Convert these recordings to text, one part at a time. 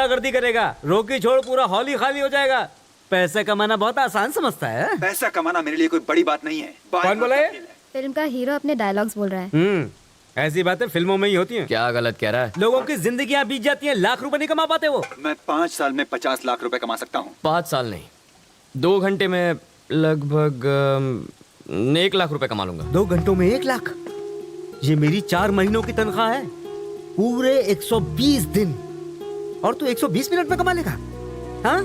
गुंडागर्दी करेगा, रोकी छोड़ पूरा हॉल ही खाली हो जाएगा। पैसे कमाना बहुत आसान समझता है। पैसा कमाना मेरे लिए कोई बड़ी बात नहीं है। कौन बोला है? फिल्म का हीरो अपने डायलॉग्स बोल रहा है। ऐसी बातें फिल्मों में ही होती हैं। क्या गलत कह रहा है? लोगों की जिंदगियां बीत जाती हैं, लाख रुपए नहीं कमा पाते वो। मैं 5 साल में 50 लाख रुपए कमा सकता हूँ। 5 साल नहीं, 2 घंटे में लगभग 1 लाख रुपए कमा लूंगा। 2 घंटों में 1 लाख? ये मेरी 4 महीनों की तनख्वाह है, पूरे 120 दिन। और तू 120 मिनट में कमा लेगा? हाँ,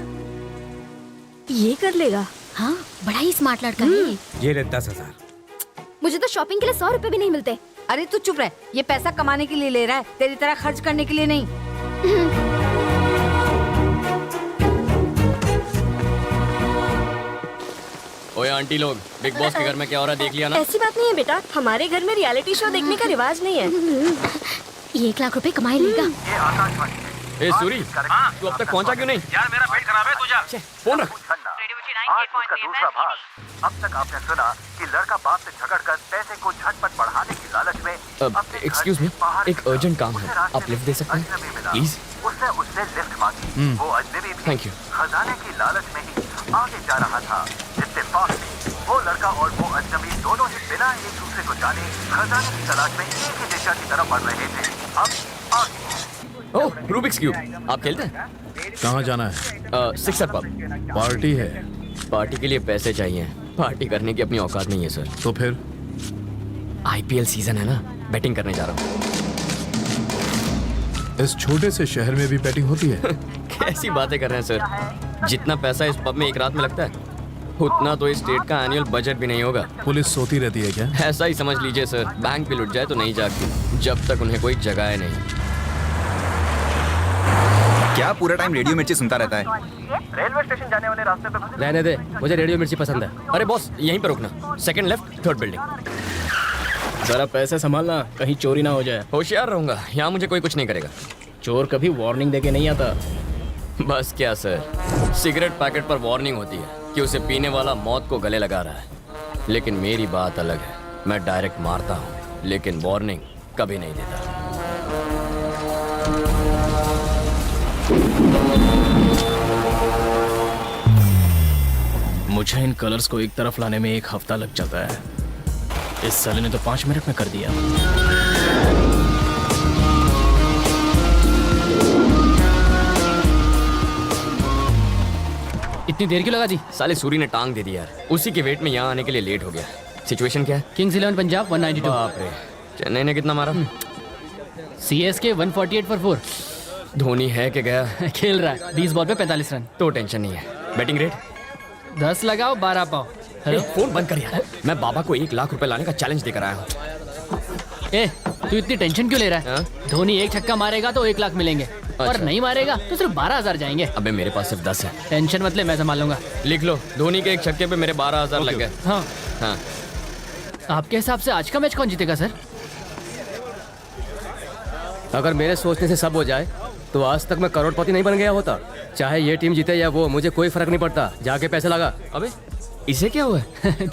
ये कर लेगा। हाँ, बड़ा ही स्मार्ट लड़का है। ये ले 10,000। मुझे तो शॉपिंग के लिए 100 रुपए भी नहीं मिलते। अरे तू चुप रह, ये पैसा कमाने के लिए ले रहा है, तेरी तरह खर्च करने के लिए नहीं। ओए आंटी लोग, बिग बॉस के घर में क्या हो रहा है देख लिया ना? ऐसी बात नहीं है बेटा, हमारे घर में रियलिटी शो देखने का रिवाज नहीं है। ये 1 लाख रुपए कमाए लेगा। ए सूरी, तू अब तक पहुंचा क्यों नहीं? यार मेरा पेट खराब है, तू जा। फोन रख। आज इसका दूसरा भाग। अब तक आपने सुना कि लड़का बाप से झगड़कर पैसे को झटपट बढ़ाने की लालच में एक्सक्यूज मी, एक अर्जेंट काम है, आप लिफ्ट दे सकते हैं प्लीज? उसने उससे लिफ्ट मांगी। वो अजनबी भी थैंक यू। खजाने की लालच में ही आगे जा रहा था। इत्तेफाक से वो लड़का और वो अजनबी दोनों ही बिना एक दूसरे को जाने खजाने की तलाश में एक ही दिशा की तरफ बढ़ रहे थे। अब आगे। ओह, रूबिक्स क्यूब, आप खेलते हैं? कहाँ जाना है? Sixer pub. पार्टी है। पार्टी के लिए पैसे चाहिए, पार्टी करने की अपनी औकात नहीं है सर। तो फिर? IPL सीजन है ना, बैटिंग करने जा रहा हूँ। इस छोटे से शहर में भी बैटिंग होती है? कैसी बातें कर रहे हैं सर, जितना पैसा इस पब में एक रात में लगता है उतना तो इस स्टेट का एनुअल बजट भी नहीं होगा। पुलिस सोती रहती है क्या? ऐसा ही समझ लीजिए सर, बैंक भी लुट जाए तो नहीं जागती जब तक उन्हें कोई जगाए नहीं। क्या पूरा टाइम रेडियो मिर्ची सुनता रहता है? रेलवे स्टेशन जाने वाले रास्ते पे रहने दे, मुझे रेडियो मिर्ची पसंद है। अरे बॉस, यहीं पे रुकना, सेकंड लेफ्ट, थर्ड बिल्डिंग। जरा पैसे संभालना, कहीं चोरी ना हो जाए। होशियार रहूंगा, यहाँ मुझे कोई कुछ नहीं करेगा। चोर कभी वार्निंग देके नहीं आता। बस क्या सर, सिगरेट पैकेट पर वार्निंग होती है कि उसे पीने वाला मौत को गले लगा रहा है, लेकिन मेरी बात अलग है। मैं डायरेक्ट मारता हूँ, लेकिन वार्निंग कभी नहीं देता। मुझे इन कलर्स को एक तरफ लाने में 1 हफ्ता लग जाता है, इस साले ने तो 5 मिनट में कर दिया। इतनी देर क्यों लगा दी? साले सूरी ने टांग दे दी यार, उसी के वेट में यहाँ आने के लिए लेट हो गया। सिचुएशन क्या है? किंग्स 11 पंजाब 192। बाप रे, चेन्नई ने कितना मारा? CSK 148 for 4। धोनी है कि गया? खेल रहा है, 20 बॉल पे 45 रन। तो टेंशन नहीं है। बैटिंग रेट 10 लगाओ 12 पाओ। हेलो, फोन बंद कर यार। मैं बाबा को 1 लाख रुपए लाने का चैलेंज देकर आया हूँ। ए, तू इतनी टेंशन क्यों ले रहा है? धोनी 1 छक्का मारेगा तो 1 लाख मिलेंगे, और नहीं मारेगा तो सिर्फ 12,000 जाएंगे। अबे मेरे पास सिर्फ 10 है। टेंशन मत ले, मैं संभाल लूंगा। लिख लो, धोनी के 1 छक्के पे मेरे 12,000 लग गए। हाँ हाँ। आपके हिसाब से आज का मैच कौन जीतेगा सर? अगर मेरे सोचने से सब हो जाए तो आज तक मैं करोड़पति नहीं बन गया होता। चाहे ये टीम जीते या वो, मुझे कोई फर्क नहीं पड़ता। जाके पैसे लगा। अबे इसे क्या हुआ?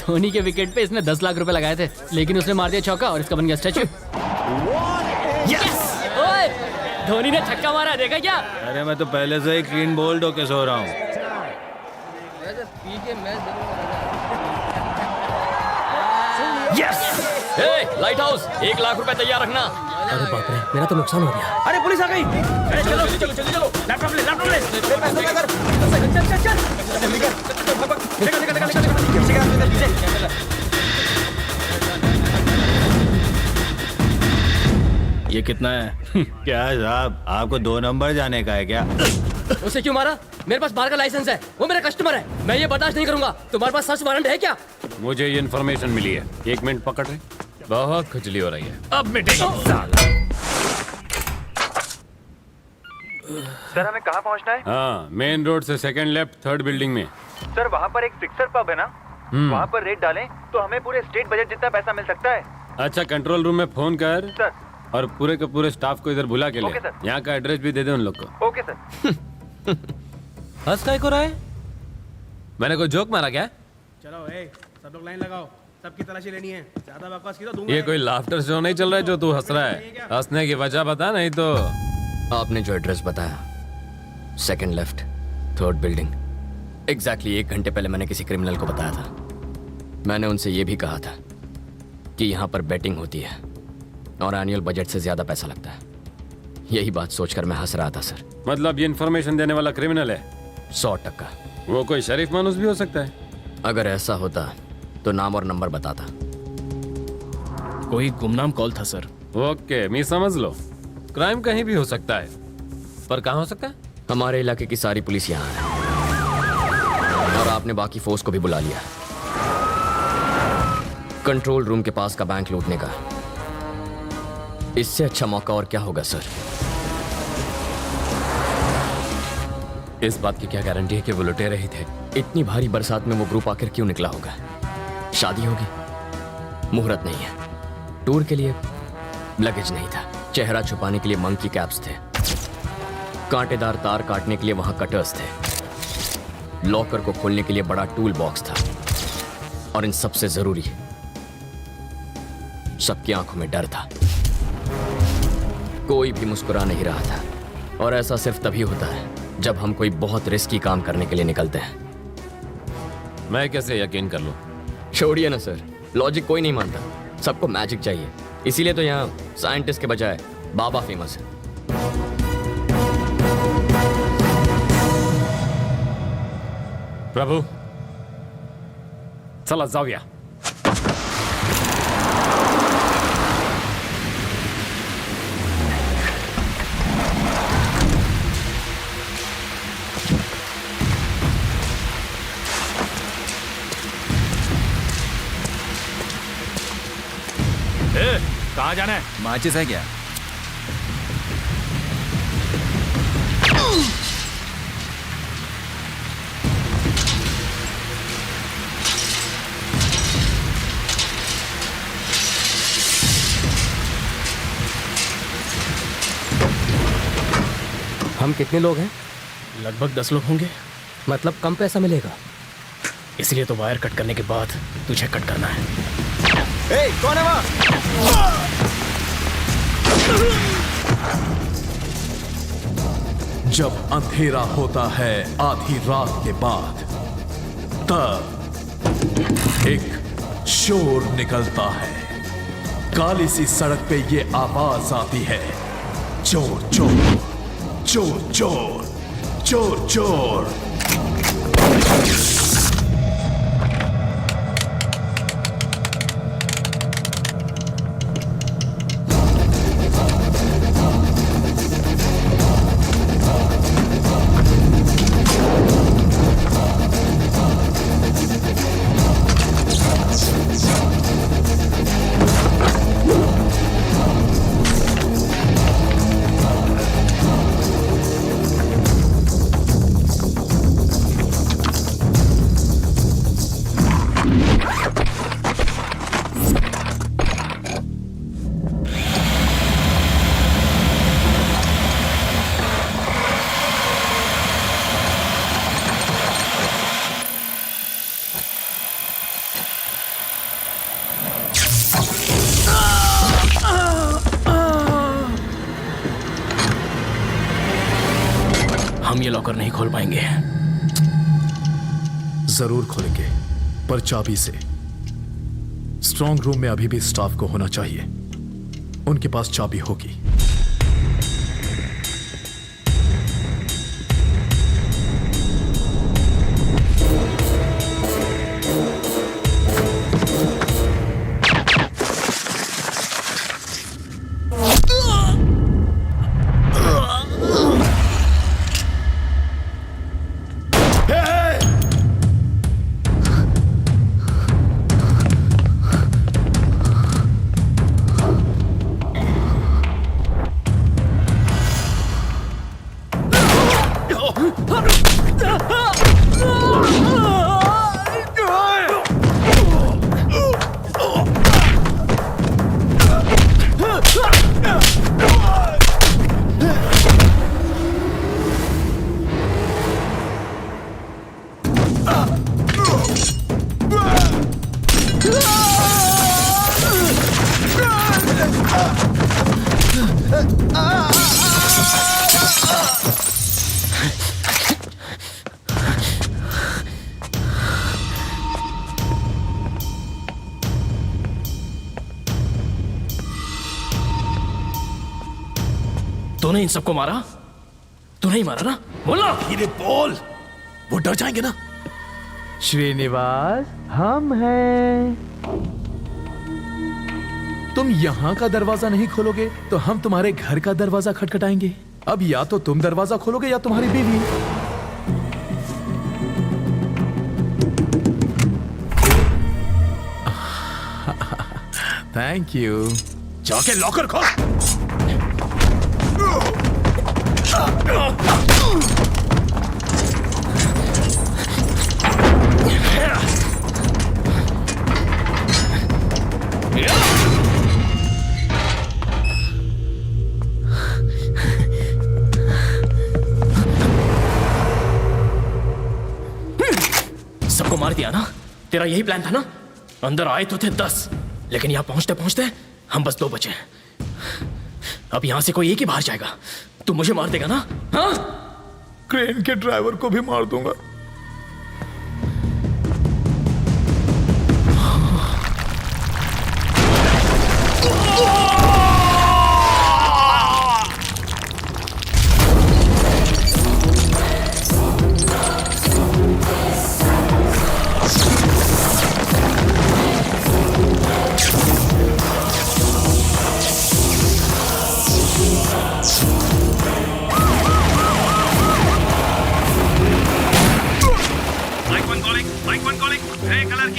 धोनी के विकेट पे इसने 10 लाख रुपए लगाए थे, लेकिन उसने मार दिया चौका और इसका बन गया स्टैचू। ओए, धोनी ने छक्का मारा, देखा क्या? अरे मैं तो पहले से ही क्लीन बोल्ड होके सो रहा हूँ। लाइट हाउस, 1 लाख रुपए तैयार रखना। अरे बाप रे, मेरा तो नुकसान हो गया। अरे पुलिस आ गई। चलो चलो चलो चलो, लैपटॉप ले, लैपटॉप ले। चल चल चल जल्दी कर। ये कितना है? क्या साहब, आपको 2 नंबर जाने का है क्या? उसे क्यों मारा? मेरे पास बार का लाइसेंस है, वो मेरा कस्टमर है। मैं ये बर्दाश्त नहीं करूंगा। तुम्हारे पास सर्च वारंट है क्या? मुझे ये इन्फॉर्मेशन मिली है। 1 मिनट पकड़ रहे। बहुत खुजली हो रही है। अब मिटेगा। सर हमें कहाँ पहुँचना है? हाँ, मेन रोड से सेकंड लेफ्ट, थर्ड बिल्डिंग में। सर वहाँ पर एक सिक्सर पब है ना, वहाँ पर रेट डालें तो हमें पूरे स्टेट बजट जितना पैसा मिल सकता है। अच्छा, कंट्रोल रूम में फोन कर सर, और पूरे के पूरे स्टाफ को इधर बुला के ले। Okay sir. यहाँ का एड्रेस भी दे दे उन लोग को। Okay sir. हंस काय को रहा है? मैंने कोई जोक मारा क्या? चलो सब लोग लाइन लगाओ, सबकी तलाशी लेनी है। ज्यादा बकवास की तो दूंगा। ये कोई लाफ्टर शो नहीं चल रहा है जो तू हंस रहा है। हंसने की वजह बता, नहीं तो। आपने जो एड्रेस बताया second left, third building. Exactly 1 घंटे पहले मैंने किसी क्रिमिनल को बताया था। मैंने उनसे यह भी कहा था कि यहाँ पर बेटिंग होती है और एनुअल बजट से ज्यादा पैसा लगता है। यही बात सोचकर मैं हंस रहा था सर। मतलब ये इन्फॉर्मेशन देने वाला क्रिमिनल है? 100%। वो कोई शरीफ मानुस भी हो सकता है। अगर ऐसा होता तो नाम और नंबर बताता। कोई गुमनाम कॉल था सर। ओके, मैं समझ लो। क्राइम कहीं भी हो सकता है, पर कहाँ हो सकता है? हमारे इलाके की सारी पुलिस यहाँ है और आपने बाकी फोर्स को भी बुला लिया कंट्रोल रूम के पास का बैंक लूटने का। इससे अच्छा मौका और क्या होगा सर? इस बात की क्या गारंटी है कि वो लुटेरे ही थे? इतनी भारी बरसात में वो ग्रुप आखिर क्यों निकला होगा? शादी होगी, मुहूर्त नहीं है, टूर के लिए लगेज नहीं था, चेहरा छुपाने के लिए मंकी कैप्स थे, कांटेदार तार काटने के लिए वहां कटर्स थे, लॉकर को खोलने के लिए बड़ा टूल बॉक्स था, और इन सबसे जरूरी सबकी आंखों में डर था। कोई भी मुस्कुरा नहीं रहा था, और ऐसा सिर्फ तभी होता है जब हम कोई बहुत रिस्की काम करने के लिए निकलते हैं। मैं कैसे यकीन कर लूं? छोड़िए ना सर, लॉजिक कोई नहीं मानता, सबको मैजिक चाहिए। इसीलिए तो यहाँ साइंटिस्ट के बजाय बाबा फेमस है। प्रभु, चला जाऊया। कहाँ जाना है? माचिस है क्या? हम कितने लोग हैं? लगभग 10 लोग होंगे। मतलब कम पैसा मिलेगा? इसलिए तो वायर कट करने के बाद तुझे कट करना है। कौन है वहाँ? जब अंधेरा होता है आधी रात के बाद, तब एक शोर निकलता है। काली सी सड़क पे ये आवाज आती है, चोर चोर चोर चोर चोर चोर। हम ये लॉकर नहीं खोल पाएंगे। जरूर खोलेंगे, पर चाबी से। स्ट्रांग रूम में अभी भी स्टाफ को होना चाहिए, उनके पास चाबी होगी। तूने इन सबको मारा? तूने ही मारा ना? बोला। धीरे बोल, वो डर जाएंगे ना। श्रीनिवास, हम हैं। तुम यहाँ का दरवाजा नहीं खोलोगे तो हम तुम्हारे घर का दरवाजा खटखटाएंगे। अब या तो तुम दरवाजा खोलोगे या तुम्हारी बीवी। Thank you. जाके लॉकर खोल। सबको मार दिया ना? तेरा यही प्लान था ना? अंदर आए तो थे 10, लेकिन यहां पहुंचते पहुंचते हम बस 2 बचे। अब यहां से कोई एक ही बाहर जाएगा। तू मुझे मार देगा ना? हाँ? क्रेन के ड्राइवर को भी मार दूंगा।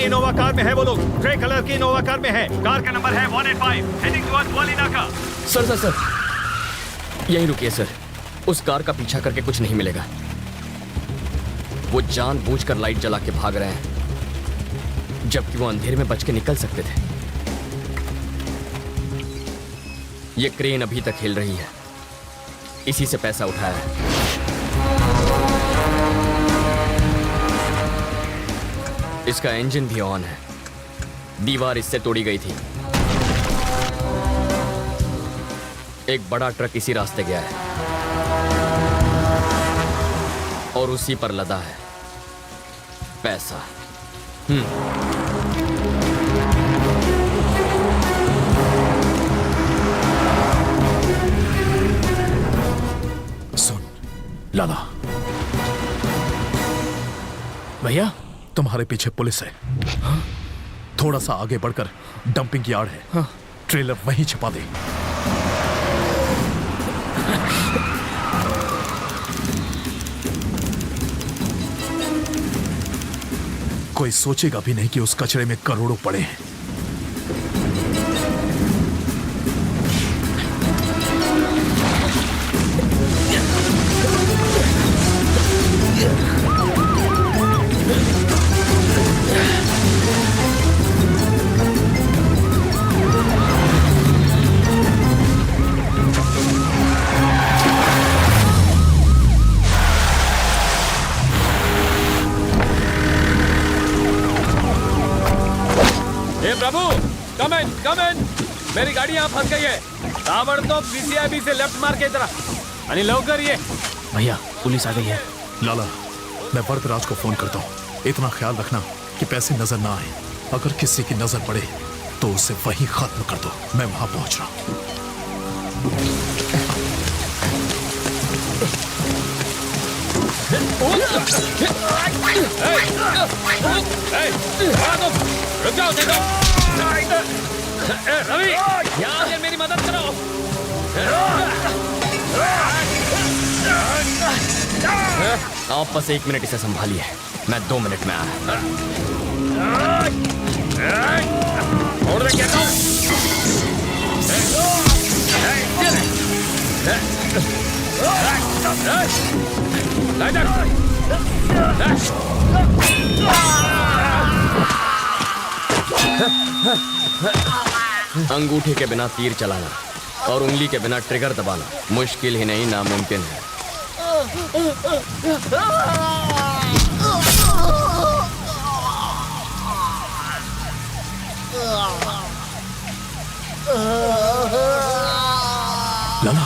इनोवा कार में है वो लोग। ग्रे कलर की इनोवा कार में है। कार का नंबर है 185, हेडिंग टुवर्ड्स वालीनाका। सर यहीं रुकिए सर। उस कार का पीछा करके कुछ नहीं मिलेगा। वो जानबूझकर लाइट जला के भाग रहे हैं, जबकि वो अंधेरे में बच के निकल सकते थे। ये क्रेन अभी तक हिल रही है, इसी से पैसा उठाया है। इसका इंजन भी ऑन है। दीवार इससे तोड़ी गई थी। एक बड़ा ट्रक इसी रास्ते गया है और उसी पर लदा है पैसा। सुन लाला, भैया तुम्हारे पीछे पुलिस है। हाँ? थोड़ा सा आगे बढ़कर डंपिंग यार्ड है। हाँ? ट्रेलर वहीं छिपा दे। कोई सोचेगा भी नहीं कि उस कचरे में करोड़ों पड़े हैं। कम इन। मेरी गाड़ी यहाँ फंस गई है। ताबड़तोब पीसीआईबी से लेफ्ट मार के इधर आणि लवकर ये। भैया पुलिस आ गई है। लाला, मैं वरदराज को फोन करता हूँ। इतना ख्याल रखना कि पैसे नजर ना आए। अगर किसी की नजर पड़े तो उसे वहीं खत्म कर दो। मैं वहां पहुंच रहा हूँ। रुक जाओ, रवि, यहाँ आकर मेरी मदद करो। आप बस 1 मिनट इसे संभालिए, मैं 2 मिनट में आया। छोड़ दे, कहता हूँ। अंगूठे के बिना तीर चलाना और उंगली के बिना ट्रिगर दबाना मुश्किल ही नहीं, नामुमकिन है। लाला,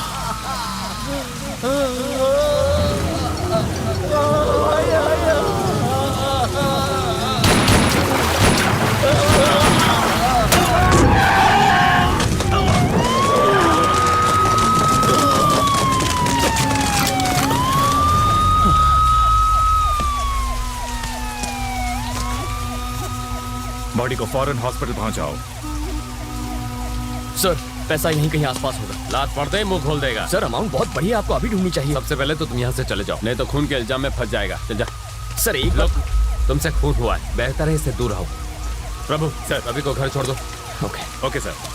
बॉडी को फौरन हॉस्पिटल पहुंचाओ। सर पैसा यहीं कहीं आसपास होगा। लात पड़ते ही मुंह खोल देगा। सर अमाउंट बहुत बढ़िया, आपको अभी ढूंढनी चाहिए। सबसे पहले तो तुम यहाँ से चले जाओ, नहीं तो खून के इल्जाम में फंस जाएगा। चल जा। सर एक लोग, तुमसे खून हुआ है, बेहतर है इससे दूर रहो। प्रभु सर, अभी को घर छोड़ दो। Okay okay sir.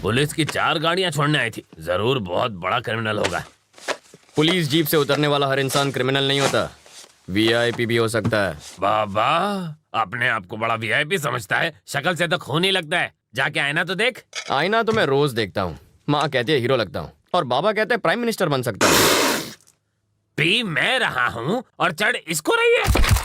पुलिस की 4 गाड़ियां छोड़ने आई थी, जरूर बहुत बड़ा क्रिमिनल होगा। पुलिस जीप से उतरने वाला हर इंसान क्रिमिनल नहीं होता, वीआईपी भी हो सकता है। बाबा अपने आप को बड़ा वीआईपी समझता है, शक्ल से तो खून ही लगता है। जाके आईना तो देख। आईना तो मैं रोज देखता हूँ। माँ कहती है हीरो लगता हूँ और बाबा कहते हैं प्राइम मिनिस्टर बन सकता हूँ। पी मैं रहा हूँ और चढ़ इसको रही है।